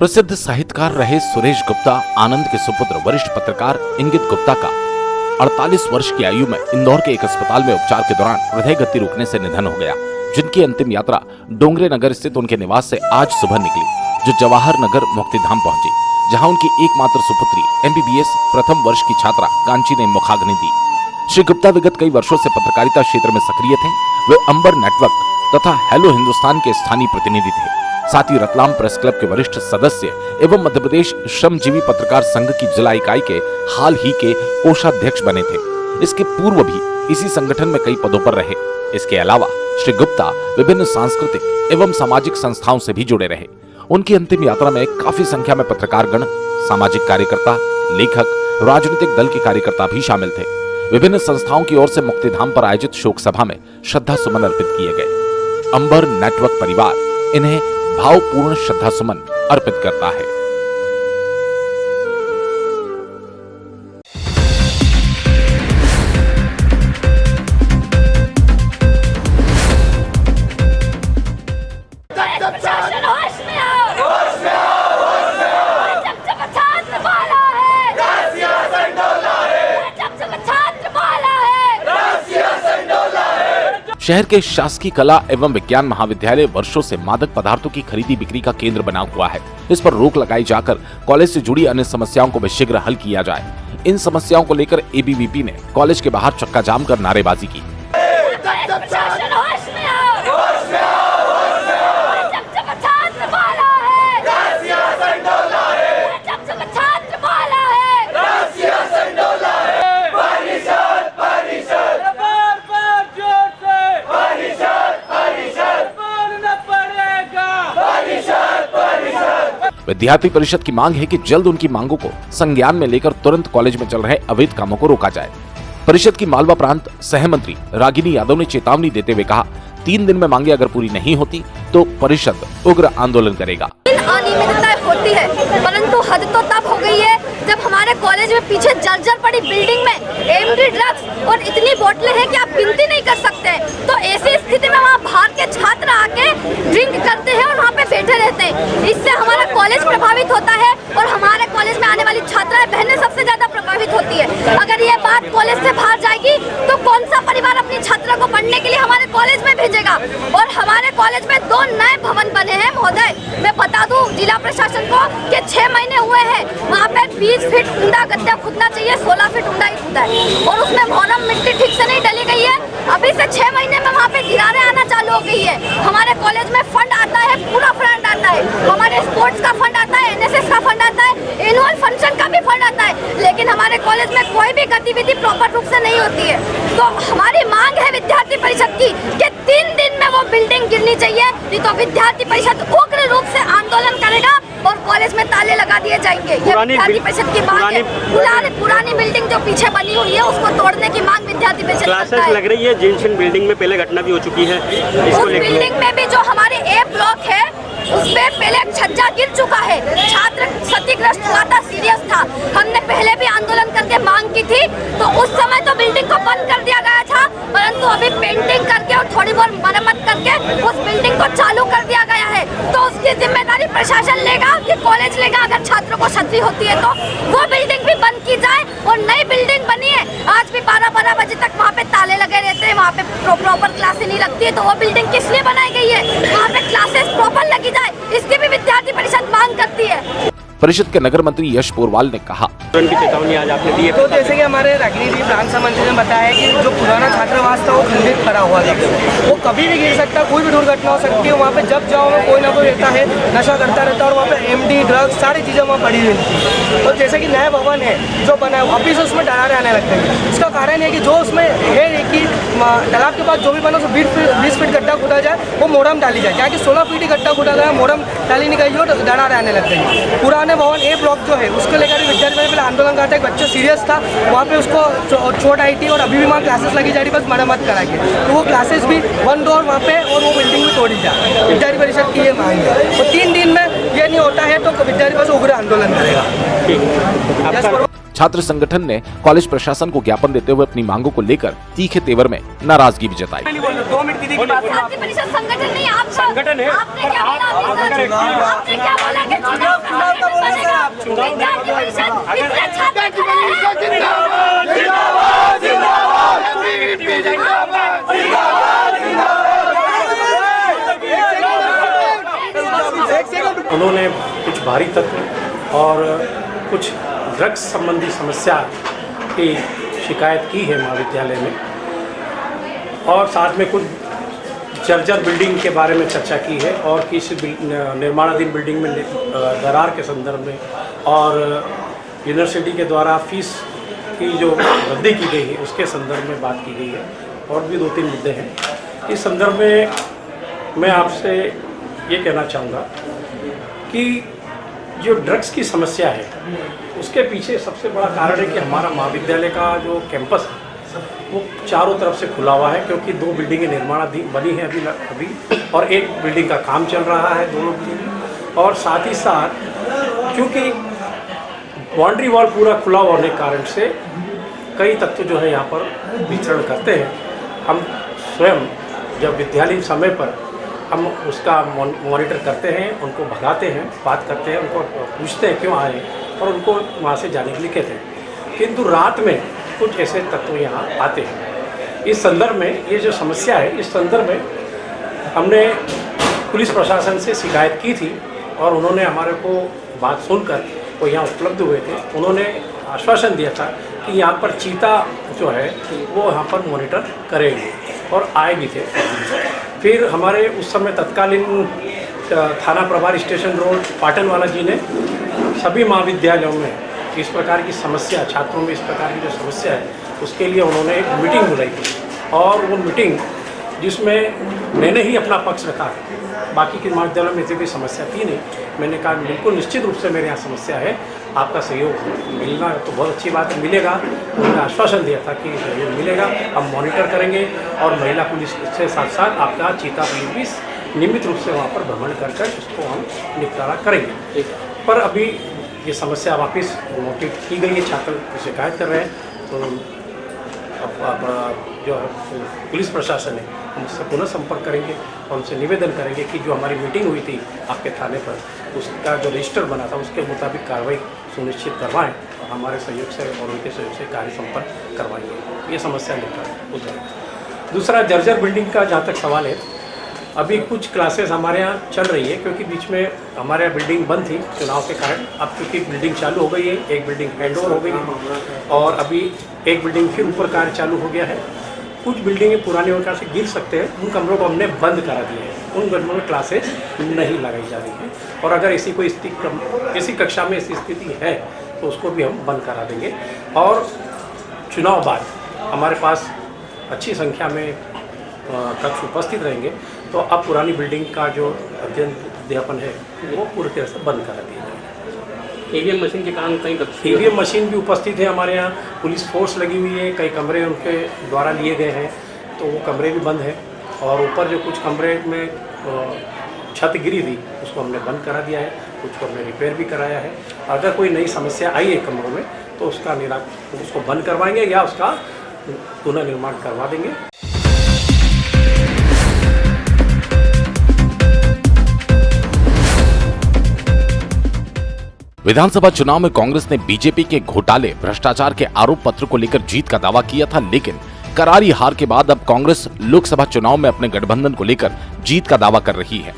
प्रसिद्ध साहित्यकार रहे सुरेश गुप्ता आनंद के सुपुत्र वरिष्ठ पत्रकार इंगित गुप्ता का 48 वर्ष की आयु में इंदौर के एक अस्पताल में उपचार के दौरान हृदय गति रुकने से निधन हो गया, जिनकी अंतिम यात्रा डोंगरे नगर स्थित उनके निवास से आज सुबह निकली, जो जवाहर नगर मुक्तिधाम पहुंची, जहां उनकी एकमात्र सुपुत्री MBBS प्रथम वर्ष की छात्रा कांची ने मुखाग्नि दी। श्री गुप्ता विगत कई वर्षों से पत्रकारिता क्षेत्र में सक्रिय थे। वे अंबर नेटवर्क तथा हेलो हिंदुस्तान के स्थानीय प्रतिनिधि थे। साथ ही रतलाम प्रेस क्लब के वरिष्ठ सदस्य एवं मध्य प्रदेश श्रमजीवी पत्रकार संघ की जिला इकाई के हाल ही के कोषाध्यक्ष बने थे। इसके पूर्व भी इसी संगठन में कई पदों पर रहे। इसके अलावा श्री गुप्ता विभिन्न सांस्कृतिक एवं सामाजिक संस्थाओं से भी जुड़े रहे। उनकी अंतिम यात्रा में काफी संख्या में पत्रकारगण, सामाजिक कार्यकर्ता, लेखक, राजनीतिक दल के कार्यकर्ता भी शामिल थे। विभिन्न संस्थाओं की ओर से मुक्तिधाम पर आयोजित शोक सभा में श्रद्धा सुमन अर्पित किए गए। अंबर नेटवर्क परिवार इन्हें भावपूर्ण श्रद्धा सुमन अर्पित करता है। शहर के शासकीय कला एवं विज्ञान महाविद्यालय वर्षों से मादक पदार्थों की खरीदी बिक्री का केंद्र बना हुआ है। इस पर रोक लगाई जाकर कॉलेज से जुड़ी अन्य समस्याओं को शीघ्र हल किया जाए। इन समस्याओं को लेकर ABVP ने कॉलेज के बाहर चक्का जाम कर नारेबाजी की। विद्यार्थी परिषद की मांग है कि जल्द उनकी मांगों को संज्ञान में लेकर तुरंत कॉलेज में चल रहे अवैध कामों को रोका जाए। परिषद की मालवा प्रांत सह मंत्री रागिनी यादव ने चेतावनी देते हुए कहा, 3 दिन में मांगे अगर पूरी नहीं होती तो परिषद उग्र आंदोलन करेगा। अनियमितताएं होती है, परंतु हद तो तब हो गई है जब हमारे कॉलेज में पीछे जर्जर पड़ी बिल्डिंग में MD ड्रग्स और इतनी बोतलें हैं कि आप गिनती नहीं कर सकते। तो ऐसी स्थिति में वहाँ बाहर के छात्र आके ड्रिंक करते हैं और वहाँ पे बैठे रहते हैं। इससे हमारा कॉलेज प्रभावित होता है और हमारे कॉलेज में आने वाली छात्राएं बहनें सबसे ज्यादा प्रभावित होती है। अगर ये बात कॉलेज से बाहर जाएगी तो कौन सा परिवार अपनी छात्रा को पढ़ने के लिए हमारे कॉलेज में भेजेगा। और हमारे कॉलेज में 2 नए भवन बने हैं महोदय। मैं बता दूं जिला प्रशासन को कि 6 महीने हुए हैं, वहाँ पे 20 फीट ऊंडा गड्ढा खुदना चाहिए, 16 फीट ऊंडा ही खुदा है और उसमें मोरम मिट्टी ठीक से नहीं डली गई है। अभी से 6 महीने में वहाँ पे दीवारें आना चालू हो गई है। हमारे कॉलेज में फंड आता है, पूरा फंड आता है, हमारे स्पोर्ट्स का फंड आता है, NSS का फंड आता है, एनुअल फंक्शन का भी फंड आता है, लेकिन हमारे कॉलेज में कोई भी गतिविधि प्रॉपर रूप से नहीं होती है। तो हमारी मांग है विद्यार्थी परिषद की कि 3 दिन में वो बिल्डिंग गिरनी चाहिए, नहीं तो विद्यार्थी परिषद उग्र रूप से आंदोलन करेगा और कॉलेज में ताले लगा दिए जाएंगे। ये विद्यार्थी परिषद की मांग है। पुरानी बिल्डिंग जो पीछे बनी हुई है उसको तोड़ने की मांग विद्यार्थी परिषद करता है। लग रही है जिन बिल्डिंग में पहले घटना भी हो चुकी है, उस बिल्डिंग में भी जो हमारे A ब्लॉक है उसपे पहले छज्जा गिर चुका है, छात्र क्षतिग्रस्त हुआ था, सीरियस था। हमने पहले भी आंदोलन करके मांग की थी, तो उस समय तो बिल्डिंग को बंद कर दिया गया था, परंतु अभी पेंटिंग करके और थोड़ी बहुत मरम्मत करके उस बिल्डिंग को चालू कर दिया गया है। तो उसकी जिम्मेदारी प्रशासन लेगा कि कॉलेज लेगा। अगर छात्रों को क्षति होती है तो वो बिल्डिंग भी बंद की जाए और नई बिल्डिंग बनी है। आज भी 12-12 बजे तक वहाँ पे ताले लगे रहते हैं, वहाँ पे प्रॉपर क्लासें नहीं लगती है, तो वो बिल्डिंग किस लिए बनाई गई है? वहाँ पे क्लासेस प्रॉपर लगी जाए, इसकी भी विद्यार्थी परिषद मांग करती है। परिषद के नगर मंत्री यश पोरवाल ने कहा, की चेतावनी आज आपने दी है। तो जैसे कि हमारे रागिनी जी प्रांत मंत्री ने बताया कि जो पुराना छात्रावास था वो खंडित पड़ा हुआ है, वो कभी भी गिर सकता है, कोई भी दुर्घटना हो सकती है। वहाँ पे जब जाओ में कोई ना कोई रहता है, नशा करता रहता है और वहाँ पे MD ड्रग्स सारी चीज़ें वहाँ पड़ी हुई थी। तो जैसे कि नया भवन है जो बना है, अभी से उसमें डरारे आने लगते हैं। इसका कारण है कि जो उसमें है कि तालाब के पास जो भी बना उसमें 20 फीट गड्ढा खोदा जाए, वो मोरम डाली जाए। क्या कि 16 फीट ही गड्ढा खोदा गया, मोरम डाली नहीं गई हो तो डरारे आने लगते हैं। पुराने भवन A ब्लॉक जो है उसको लेकर भी विद्यार्थी आंदोलन करता है। एक बच्चा सीरियस था, वहाँ पे उसको चोट आई थी और अभी भी वहाँ क्लासेस लगी जा रही, बस मरम्मत करा के, तो वो क्लासेस भी बंद हो वहाँ पे और वो बिल्डिंग भी तोड़ी जाए। विद्यार्थी परिषद की ये मांग है। तो 3 दिन में ये नहीं होता है तो विद्यार्थी परिषद उग्र आंदोलन करेगा। जी आपका छात्र संगठन ने कॉलेज प्रशासन को ज्ञापन देते हुए अपनी मांगों को लेकर तीखे तेवर में नाराजगी भी जताई। 2 मिनट की बात छात्र परिषद संगठन नहीं, आप संगठन है। आपने क्या बोला अभी सर? आपने क्या बोला कि चुनाव का बनेगा? विद्यार्थी परिषद इतने छात्र खड़े हैं। उन्होंने कुछ भारी तत्व और कुछ ड्रग्स संबंधी समस्या की शिकायत की है महाविद्यालय में, और साथ में कुछ जर्जर बिल्डिंग के बारे में चर्चा की है और किसी निर्माणाधीन बिल्डिंग में दरार के संदर्भ में, और यूनिवर्सिटी के द्वारा फीस की जो वृद्धि की गई है उसके संदर्भ में बात की गई है, और भी 2-3 मुद्दे हैं। इस संदर्भ में मैं आपसे ये कहना चाहूँगा कि जो ड्रग्स की समस्या है उसके पीछे सबसे बड़ा कारण है कि हमारा महाविद्यालय का जो कैंपस है वो चारों तरफ से खुला हुआ है, क्योंकि 2 बिल्डिंगें निर्माणाधीन बनी हैं अभी और एक बिल्डिंग का काम चल रहा है, दोनों बिल्डिंग। और साथ ही साथ क्योंकि बाउंड्री वॉल पूरा खुला होने के कारण से कई तत्व जो है यहाँ पर विचरण करते हैं। हम स्वयं जब विद्यालयीन समय पर हम उसका मॉनिटर करते हैं, उनको भगाते हैं, बात करते हैं, उनको पूछते हैं क्यों आए और उनको वहाँ से जाने के लिए कहते हैं, किंतु रात में कुछ ऐसे तत्व यहाँ आते हैं। इस संदर्भ में ये जो समस्या है, इस संदर्भ में हमने पुलिस प्रशासन से शिकायत की थी और उन्होंने हमारे को बात सुनकर वो यहाँ उपलब्ध हुए थे। उन्होंने आश्वासन दिया था कि यहाँ पर चीता जो है वो यहाँ पर मॉनिटर करेंगे और आए भी थे। फिर हमारे उस समय तत्कालीन थाना प्रभारी स्टेशन रोड पाटनवाला जी ने सभी महाविद्यालयों में इस प्रकार की समस्या, छात्रों में इस प्रकार की जो समस्या है उसके लिए उन्होंने एक मीटिंग बुलाई थी, और वो मीटिंग जिसमें मैंने ही अपना पक्ष रखा, बाकी के महाविद्यालयों में ऐसी कोई समस्या थी नहीं। मैंने कहा बिल्कुल निश्चित रूप से मेरे यहाँ समस्या है, आपका सहयोग मिलना तो बहुत अच्छी बात है, मिलेगा। उन्होंने आश्वासन दिया था कि सहयोग मिलेगा, हम मॉनिटर करेंगे और महिला पुलिस से साथ साथ आपका चीता पुलिस भी नियमित रूप से वहाँ पर भ्रमण कर उसको हम निपटारा करेंगे। पर अभी ये समस्या वापस नोटिस की गई है, छात्र शिकायत कर रहे हैं, तो अब जो पुलिस प्रशासन है हम उससे पुनः संपर्क करेंगे और उनसे निवेदन करेंगे कि जो हमारी मीटिंग हुई थी आपके थाने पर उसका जो रजिस्टर बना था उसके मुताबिक कार्रवाई सुनिश्चित करवाएं और हमारे सहयोग से और उनके सहयोग से कार्य संपन्न करवाएंगे। ये समस्या लेकर उधर। दूसरा, जर्जर बिल्डिंग का जहाँ तक सवाल है, अभी कुछ क्लासेस हमारे यहाँ चल रही है, क्योंकि बीच में हमारे यहाँ बिल्डिंग बंद थी चुनाव के कारण। अब क्योंकि बिल्डिंग चालू हो गई है, एक बिल्डिंग हैंड ओवर हो गई है और अभी एक बिल्डिंग फिर ऊपर कार्य चालू हो गया है। कुछ बिल्डिंगें पुरानी प्रकार से गिर सकते हैं, उन कमरों को हमने बंद करा दिया है, उन कमरों में क्लासेस नहीं लगाई जा रही है, और अगर ऐसी कोई ऐसी कक्षा में ऐसी स्थिति है तो उसको भी हम बंद करा देंगे। और चुनाव बाद हमारे पास अच्छी संख्या में कक्ष उपस्थित रहेंगे, तो अब पुरानी बिल्डिंग का जो अध्ययन है वो पूरी तरह से बंद करा दिया जाएगा। ईवीएम मशीन के कारण कई ईवीएम मशीन भी उपस्थित है हमारे यहाँ, पुलिस फोर्स लगी हुई है, कई कमरे उनके द्वारा लिए गए हैं, तो वो कमरे भी बंद हैं। और ऊपर जो कुछ कमरे में छत गिरी थी उसको हमने बंद करा दिया है, कुछ को हमने रिपेयर भी कराया है। अगर कोई नई समस्या आई है कमरों में तो उसका उसको बंद करवाएंगे या उसका पुनर्निर्माण करवा देंगे। विधानसभा चुनाव में कांग्रेस ने बीजेपी के घोटाले भ्रष्टाचार के आरोप पत्र को लेकर जीत का दावा किया था, लेकिन करारी हार के बाद अब कांग्रेस लोकसभा चुनाव में अपने गठबंधन को लेकर जीत का दावा कर रही है।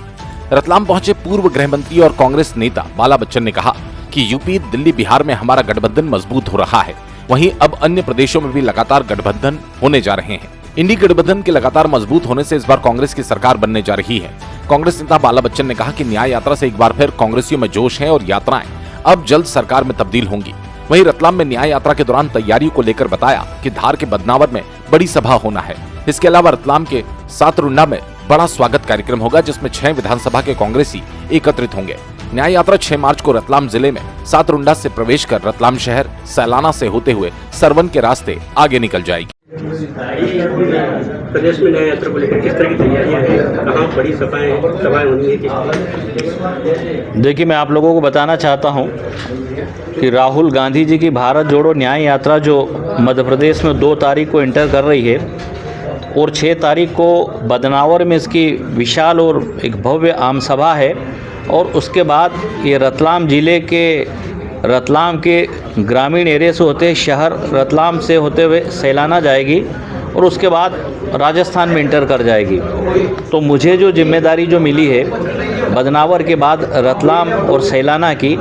रतलाम पहुंचे पूर्व गृह मंत्री और कांग्रेस नेता बाला बच्चन ने कहा कि यूपी, दिल्ली, बिहार में हमारा गठबंधन मजबूत हो रहा है, वहीं अब अन्य प्रदेशों में भी लगातार गठबंधन होने जा रहे हैं। इंडी गठबंधन के लगातार मजबूत होने से इस बार कांग्रेस की सरकार बनने जा रही है। कांग्रेस नेता बाला बच्चन ने कहा कि न्याय यात्रा से एक बार फिर कांग्रेसियों में जोश है और यात्राएं अब जल्द सरकार में तब्दील होंगी। वहीं रतलाम में न्याय यात्रा के दौरान तैयारियों को लेकर बताया कि धार के बदनावर में बड़ी सभा होना है। इसके अलावा रतलाम के सातरुंडा में बड़ा स्वागत कार्यक्रम होगा, जिसमें 6 विधानसभा के कांग्रेसी एकत्रित होंगे। न्याय यात्रा 6 मार्च को रतलाम जिले में सातरुंडा से प्रवेश कर रतलाम शहर, सैलाना से होते हुए सरवन के रास्ते आगे निकल जाएगी। प्रदेश में न्याय यात्रा को लेकर किस तरह की तैयारियां हैं, कहाँ बड़ी सभाएं होनी है, किस? देखिए, मैं आप लोगों को बताना चाहता हूं कि राहुल गांधी जी की भारत जोड़ो न्याय यात्रा जो मध्य प्रदेश में 2 तारीख को एंटर कर रही है और 6 तारीख को बदनावर में इसकी विशाल और एक भव्य आम सभा है, और उसके बाद ये रतलाम ज़िले के रतलाम के ग्रामीण एरिया से होते शहर रतलाम से होते हुए सैलाना जाएगी और उसके बाद राजस्थान में इंटर कर जाएगी। तो मुझे जो जिम्मेदारी जो मिली है बदनावर के बाद रतलाम और सैलाना की,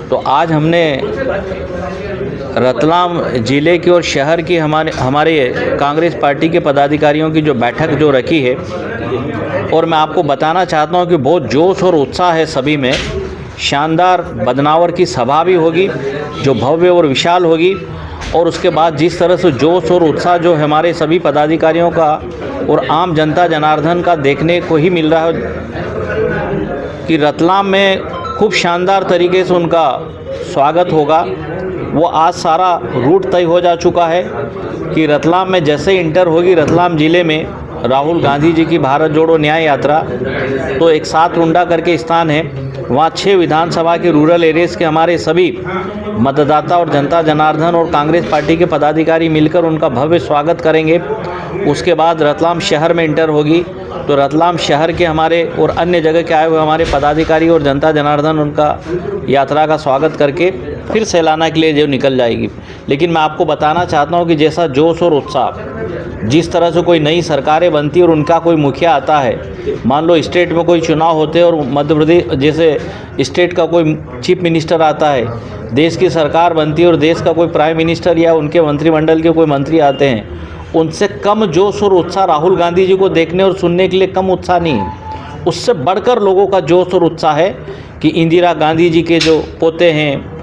तो आज हमने रतलाम ज़िले की और शहर की हमारे कांग्रेस पार्टी के पदाधिकारियों की जो बैठक जो रखी है, और मैं आपको बताना चाहता हूं कि बहुत जोश और उत्साह है सभी में। शानदार बदनावर की सभा भी होगी जो भव्य और विशाल होगी, और उसके बाद जिस तरह से जोश और उत्साह जो हमारे सभी पदाधिकारियों का और आम जनता जनार्दन का देखने को ही मिल रहा है कि रतलाम में खूब शानदार तरीके से उनका स्वागत होगा। वो आज सारा रूट तय हो जा चुका है कि रतलाम में जैसे इंटर होगी रतलाम ज़िले में राहुल गांधी जी की भारत जोड़ो न्याय यात्रा, तो एक 7 रुंडा करके स्थान है, वहाँ 6 विधानसभा के रूरल एरियाज़ के हमारे सभी मतदाता और जनता जनार्दन और कांग्रेस पार्टी के पदाधिकारी मिलकर उनका भव्य स्वागत करेंगे। उसके बाद रतलाम शहर में इंटर होगी, तो रतलाम शहर के हमारे और अन्य जगह के आए हुए हमारे पदाधिकारी और जनता जनार्दन उनका यात्रा का स्वागत करके फिर सैलाना के लिए जो निकल जाएगी। लेकिन मैं आपको बताना चाहता हूँ कि जैसा जोश और उत्साह, जिस तरह से कोई नई सरकारें बनती और उनका कोई मुखिया आता है, मान लो स्टेट में कोई चुनाव होते हैं और मध्य प्रदेश जैसे स्टेट का कोई चीफ मिनिस्टर आता है, देश की सरकार बनती है और देश का कोई प्राइम मिनिस्टर या उनके मंत्रिमंडल के कोई मंत्री आते हैं, उनसे कम जोश और उत्साह राहुल गांधी जी को देखने और सुनने के लिए कम उत्साह नहीं है। उससे बढ़कर लोगों का जोश और उत्साह है कि इंदिरा गांधी जी के जो पोते हैं,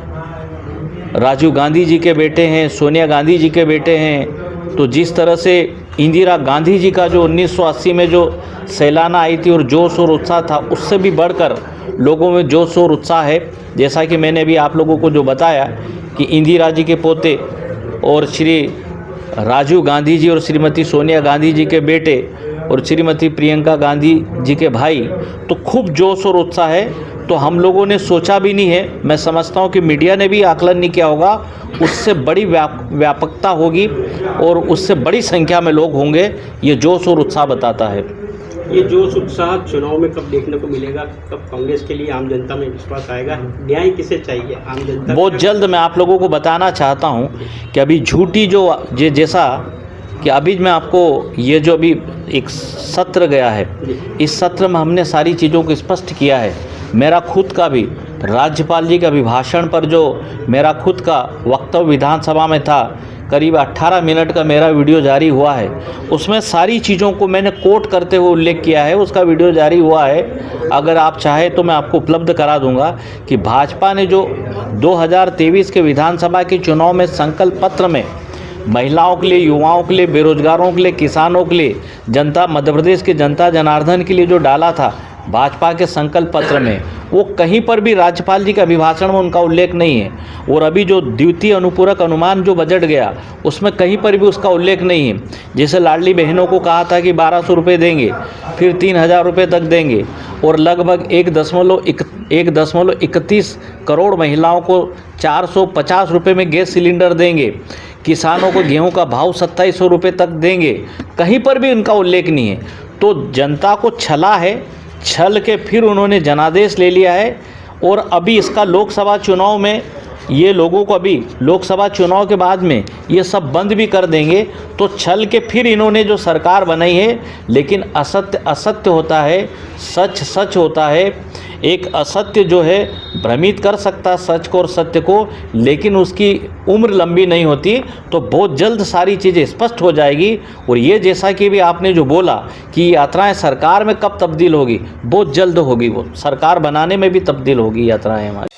राजीव गांधी जी के बेटे हैं, सोनिया गांधी जी के बेटे हैं, तो जिस तरह से इंदिरा गांधी जी का जो 1980 में जो सैलाना आई थी और जोश और उत्साह था, उससे भी बढ़कर लोगों में जोश और उत्साह है। जैसा कि मैंने भी आप लोगों को जो बताया कि इंदिरा जी के पोते और श्री राजीव गांधी जी और श्रीमती सोनिया गांधी जी के बेटे और श्रीमती प्रियंका गांधी जी के भाई, तो खूब जोश और उत्साह है। तो हम लोगों ने सोचा भी नहीं है, मैं समझता हूँ कि मीडिया ने भी आकलन नहीं किया होगा, उससे बड़ी व्यापकता होगी और उससे बड़ी संख्या में लोग होंगे, ये जोश और उत्साह बताता है। ये जोश उत्साह चुनाव में कब देखने को मिलेगा, कब कांग्रेस के लिए आम जनता में विश्वास आएगा, न्याय किसे चाहिए आम जनता? बहुत जल्द मैं आप लोगों को बताना चाहता हूँ कि अभी झूठी जो जैसा कि अभी मैं आपको ये जो अभी एक सत्र गया है, इस सत्र में हमने सारी चीज़ों को स्पष्ट किया है। मेरा खुद का भी राज्यपाल जी के अभिभाषण पर जो मेरा खुद का वक्तव्य विधानसभा में था, करीब 18 मिनट का मेरा वीडियो जारी हुआ है, उसमें सारी चीज़ों को मैंने कोट करते हुए उल्लेख किया है, उसका वीडियो जारी हुआ है। अगर आप चाहें तो मैं आपको उपलब्ध करा दूंगा कि भाजपा ने जो 2023 के विधानसभा के चुनाव में संकल्प पत्र में महिलाओं के लिए, युवाओं के लिए, बेरोजगारों के लिए, किसानों के लिए, जनता मध्य प्रदेश के जनता जनार्दन के लिए जो डाला था भाजपा के संकल्प पत्र में, वो कहीं पर भी राज्यपाल जी के अभिभाषण में उनका उल्लेख नहीं है। और अभी जो द्वितीय अनुपूरक अनुमान जो बजट गया, उसमें कहीं पर भी उसका उल्लेख नहीं है। जैसे लाडली बहनों को कहा था कि 1200 रुपये देंगे, फिर 3000 रुपये तक देंगे, और लगभग 1.31 करोड़ महिलाओं को 450 रुपये में गैस सिलेंडर देंगे, किसानों को गेहूं का भाव 2700 रुपये तक देंगे, कहीं पर भी उनका उल्लेख नहीं है। तो जनता को छला है, छल के फिर उन्होंने जनादेश ले लिया है। और अभी इसका लोकसभा चुनाव में ये लोगों को अभी लोकसभा चुनाव के बाद में ये सब बंद भी कर देंगे, तो छल के फिर इन्होंने जो सरकार बनाई है। लेकिन असत्य असत्य होता है, सच सच होता है। एक असत्य जो है भ्रमित कर सकता है सच को और सत्य को, लेकिन उसकी उम्र लंबी नहीं होती। तो बहुत जल्द सारी चीज़ें स्पष्ट हो जाएगी। और ये जैसा कि भी आपने जो बोला कि यात्राएं सरकार में कब तब्दील होगी, बहुत जल्द होगी। वो सरकार बनाने में भी तब्दील होगी यात्राएं हमारी।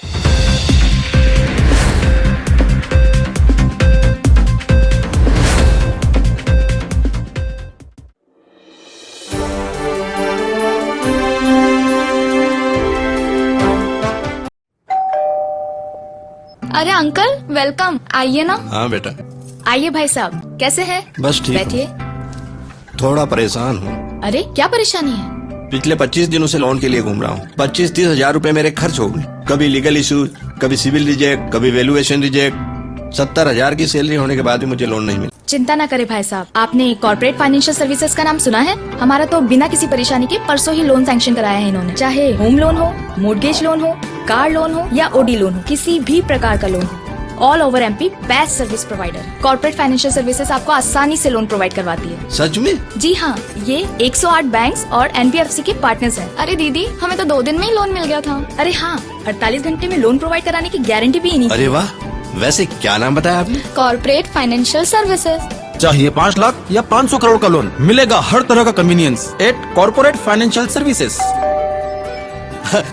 अरे अंकल वेलकम, आइए ना। हाँ बेटा। आइए भाई साहब। कैसे हैं? बस ठीक हूँ। बैठिए। थोड़ा परेशान हूँ। अरे क्या परेशानी है? पिछले 25 दिनों से लोन के लिए घूम रहा हूँ। 25-30 हजार रुपए मेरे खर्च हो गए। कभी लीगल इशू, कभी सिविल रिजेक्ट, कभी वैल्यूएशन रिजेक्ट। 70,000 की सैलरी होने के बाद भी मुझे लोन नहीं मिला। चिंता ना करें भाई साहब, आपने कॉर्पोरेट फाइनेंशियल सर्विसेज का नाम सुना है? हमारा तो बिना किसी परेशानी के परसों ही लोन सैंक्शन कराया है इन्होंने। चाहे होम लोन हो, मोर्गेज लोन हो, कार लोन हो या ओडी लोन हो, किसी भी प्रकार का लोन हो, all over MP best service provider. Corporate financial services आपको आसानी से लोन प्रोवाइड करवाती है। सच में? जी हाँ, ये 108 बैंक्स और NBFC के पार्टनर्स हैं। अरे दीदी, हमें तो 2 दिन में ही लोन मिल गया था। अरे हाँ, 48 घंटे में लोन प्रोवाइड कराने की गारंटी भी इन्हीं की। अरे वाह, वैसे क्या नाम बताया आपने? Corporate financial services. चाहिए 5 लाख या 500 करोड़ का लोन, मिलेगा हर तरह का convenience at corporate financial services.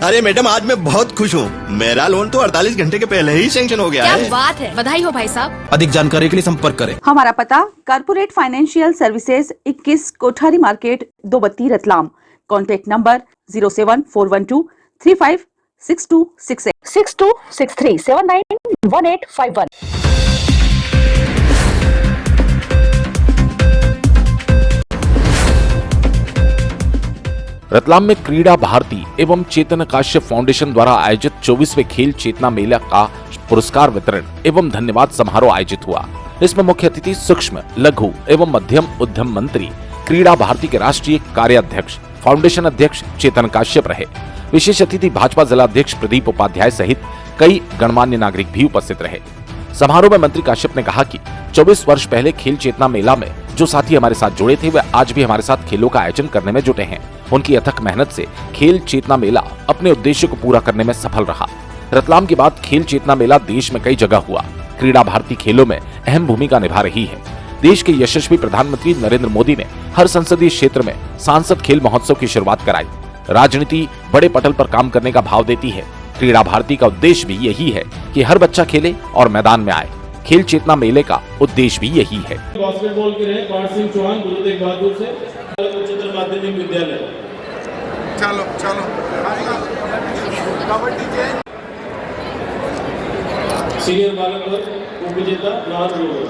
अरे मैडम, आज मैं बहुत खुश हूँ। मेरा लोन तो 48 घंटे के पहले ही सैंक्शन हो गया क्या है। बात है, बधाई हो भाई साहब। अधिक जानकारी के लिए संपर्क करें। हमारा पता corporate financial services 21 Kothari market, Dobatti, Ratlam. Contact number 07412356268 6263791851। Ratlam में क्रीड़ा भारती एवं चेतन काश्यप फाउंडेशन द्वारा आयोजित 24वें खेल चेतना मेला का पुरस्कार वितरण एवं धन्यवाद समारोह आयोजित हुआ। इसमें मुख्य अतिथि सूक्ष्म, लघु एवं मध्यम उद्यम मंत्री, क्रीड़ा भारती के राष्ट्रीय कार्याध्यक्ष, फाउंडेशन अध्यक्ष चेतन काश्यप रहे। विशेष अतिथि भाजपा जिला अध्यक्ष प्रदीप उपाध्याय सहित कई गणमान्य नागरिक भी उपस्थित रहे। समारोह में मंत्री काश्यप ने कहा कि 24 वर्ष पहले खेल चेतना मेला में जो साथी हमारे साथ जुड़े थे वे आज भी हमारे साथ खेलों का आयोजन करने में जुटे हैं। उनकी अथक मेहनत से खेल चेतना मेला अपने उद्देश्य को पूरा करने में सफल रहा। रतलाम के बाद खेल चेतना मेला देश में कई जगह हुआ। क्रीड़ा भारती खेलों में अहम भूमिका निभा रही है। देश के यशस्वी प्रधानमंत्री नरेंद्र मोदी ने हर संसदीय क्षेत्र में सांसद खेल महोत्सव की शुरुआत कराई। राजनीति बड़े पटल पर काम करने का भाव देती है। क्रीड़ा भारती का उद्देश्य भी यही है कि हर बच्चा खेले और मैदान में आए। खेल चेतना मेले का उद्देश्य भी यही है। बास्केटबॉल के रहे पार्थ सिंह चौहान गुरु तेग बहादुर से उच्चतर माध्यमिक विद्यालय। चलो चलो कबड्डी के सीनियर बालक वर्ग उपविजेता नाहर रोड।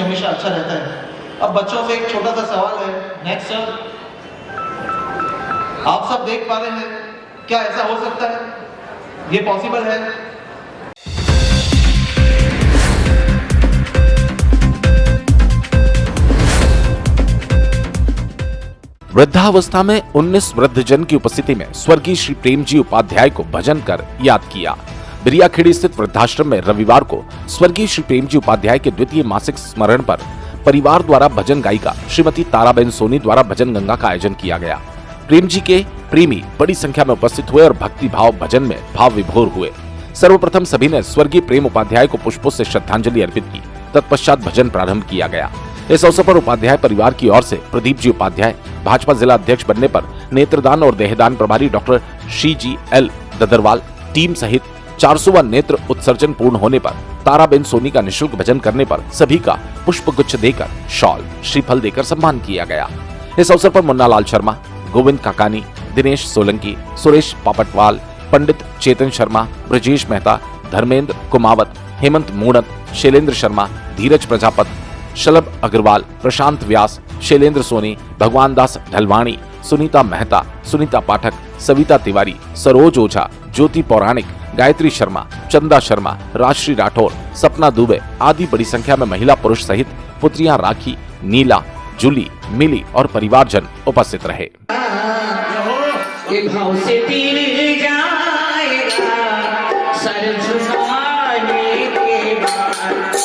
हमेशा अच्छा रहता है। अब बच्चों से एक छोटा सा सवाल है। नेक्स्ट सर, आप सब देख पा रहे हैं, क्या ऐसा हो सकता है? ये पॉसिबल है? वृद्धावस्था में 19 वृद्धजन की उपस्थिति में स्वर्गीय श्री प्रेम जी उपाध्याय को भजन कर याद किया। बिरियाखेड़ी स्थित वृद्धाश्रम में रविवार को स्वर्गीय श्री प्रेम जी उपाध्याय के द्वितीय मासिक स्मरण पर परिवार द्वारा भजन गायिका श्रीमती ताराबेन सोनी द्वारा भजन गंगा का आयोजन किया गया। प्रेम जी के प्रेमी बड़ी संख्या में उपस्थित हुए और भक्ति भाव भजन में भाव विभोर हुए। सर्वप्रथम सभी ने स्वर्गीय प्रेम उपाध्याय को पुष्पों से श्रद्धांजलि अर्पित की। तत्पश्चात भजन प्रारंभ किया गया। इस अवसर पर उपाध्याय परिवार की ओर से प्रदीप जी उपाध्याय, भाजपा जिला अध्यक्ष बनने पर नेत्रदान और देहदान प्रभारी doctor Shri G L Dadarwal टीम सहित 400वां नेत्र उत्सर्जन पूर्ण होने पर ताराबेन सोनी का निःशुल्क भजन करने पर सभी का पुष्प गुच्छ देकर शॉल, श्रीफल देकर सम्मान किया गया। इस अवसर पर मुन्ना लाल शर्मा, गोविंद काकानी, दिनेश सोलंकी, सुरेश पापटवाल, पंडित चेतन शर्मा, ब्रजेश मेहता, धर्मेंद्र कुमावत, हेमंत मूणत, शैलेंद्र शर्मा, धीरज प्रजापत, शलभ अग्रवाल, प्रशांत व्यास, शैलेंद्र सोनी, भगवान दास ढलवाणी, सुनीता मेहता, सुनीता पाठक, सविता तिवारी, सरोज ओझा, ज्योति पौराणिक, गायत्री शर्मा, चंदा शर्मा, राजश्री राठौर, सपना दुबे आदि बड़ी संख्या में महिला पुरुष सहित पुत्रियां राखी, नीला, जूली, मिली और परिवारजन उपस्थित रहे। भाव से पीर जाएगा सर झुकाने के बाद